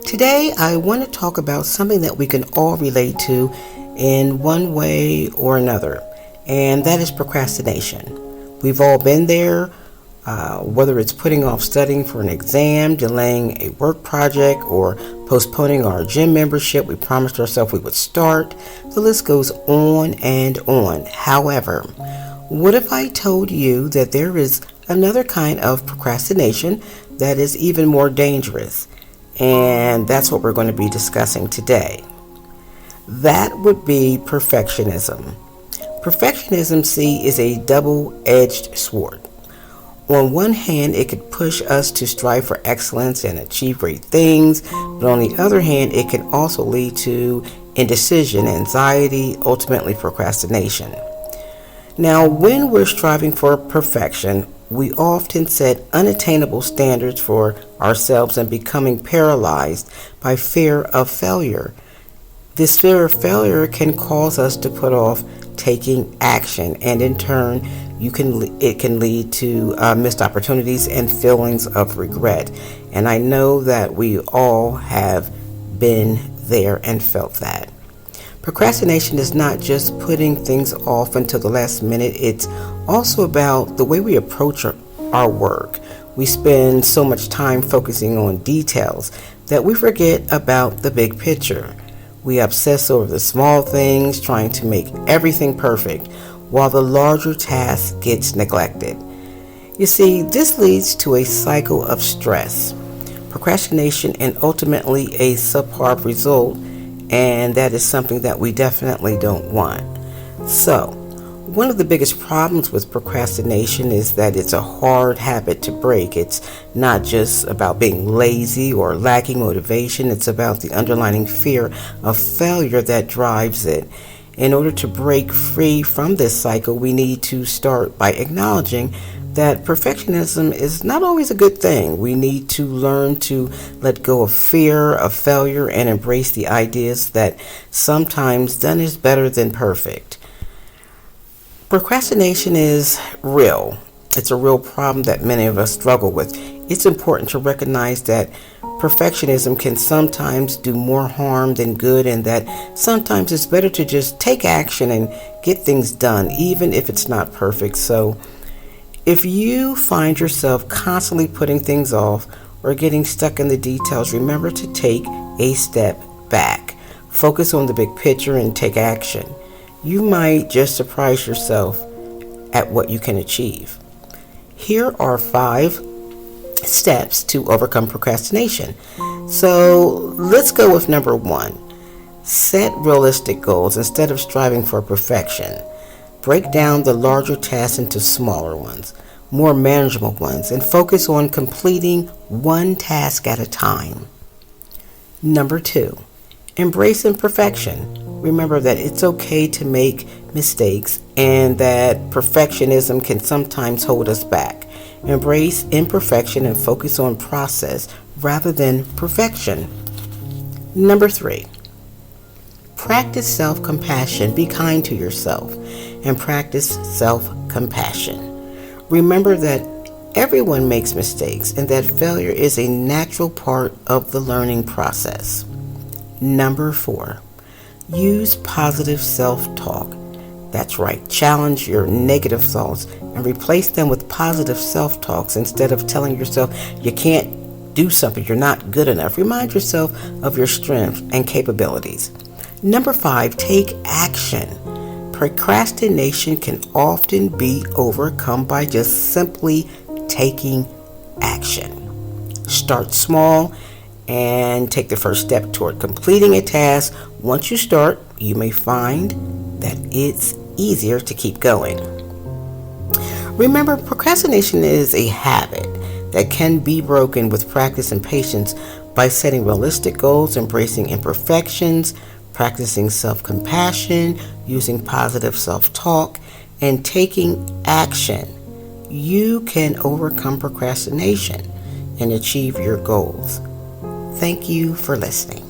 Today, I want to talk about something that we can all relate to in one way or another, and that is procrastination. We've all been there, whether it's putting off studying for an exam, delaying a work project, or postponing our gym membership we promised ourselves we would start. The list goes on and on. However, what if I told you that there is another kind of procrastination that is even more dangerous? And that's what we're going to be discussing today. That would be perfectionism. Perfectionism, see, is a double-edged sword. On one hand, it could push us to strive for excellence and achieve great things, but on the other hand, it can also lead to indecision, anxiety, ultimately procrastination. Now, when we're striving for perfection, we often set unattainable standards for ourselves and becoming paralyzed by fear of failure. This fear of failure can cause us to put off taking action, and in turn, it can lead to missed opportunities and feelings of regret. And I know that we all have been there and felt that. Procrastination is not just putting things off until the last minute. It's also about the way we approach our work. We spend so much time focusing on details that we forget about the big picture. We obsess over the small things, trying to make everything perfect, while the larger task gets neglected. You see, this leads to a cycle of stress, procrastination, and ultimately a subpar result, and that is something that we definitely don't want. So, one of the biggest problems with procrastination is that it's a hard habit to break. It's not just about being lazy or lacking motivation. It's about the underlying fear of failure that drives it. In order to break free from this cycle, we need to start by acknowledging that perfectionism is not always a good thing. We need to learn to let go of fear of failure and embrace the ideas that sometimes done is better than perfect. Procrastination is real. It's a real problem that many of us struggle with. It's important to recognize that perfectionism can sometimes do more harm than good, and that sometimes it's better to just take action and get things done, even if it's not perfect. So, if you find yourself constantly putting things off or getting stuck in the details, remember to take a step back. Focus on the big picture and take action. You might just surprise yourself at what you can achieve. Here are 5 steps to overcome procrastination. So let's go with number 1. Set realistic goals instead of striving for perfection. Break down the larger tasks into smaller ones, more manageable ones, and focus on completing one task at a time. Number 2. Embrace imperfection. Remember that it's okay to make mistakes and that perfectionism can sometimes hold us back. Embrace imperfection and focus on process rather than perfection. Number 3. Practice self-compassion. Be kind to yourself and practice self-compassion. Remember that everyone makes mistakes and that failure is a natural part of the learning process. Number 4. Use positive self-talk. That's right. Challenge your negative thoughts and replace them with positive self-talks instead of telling yourself you can't do something, you're not good enough. Remind yourself of your strengths and capabilities. Number 5, take action. Procrastination can often be overcome by just simply taking action. Start small and take the first step toward completing a task. Once you start, you may find that it's easier to keep going. Remember, procrastination is a habit that can be broken with practice and patience by setting realistic goals, embracing imperfections, practicing self-compassion, using positive self-talk, and taking action. You can overcome procrastination and achieve your goals. Thank you for listening.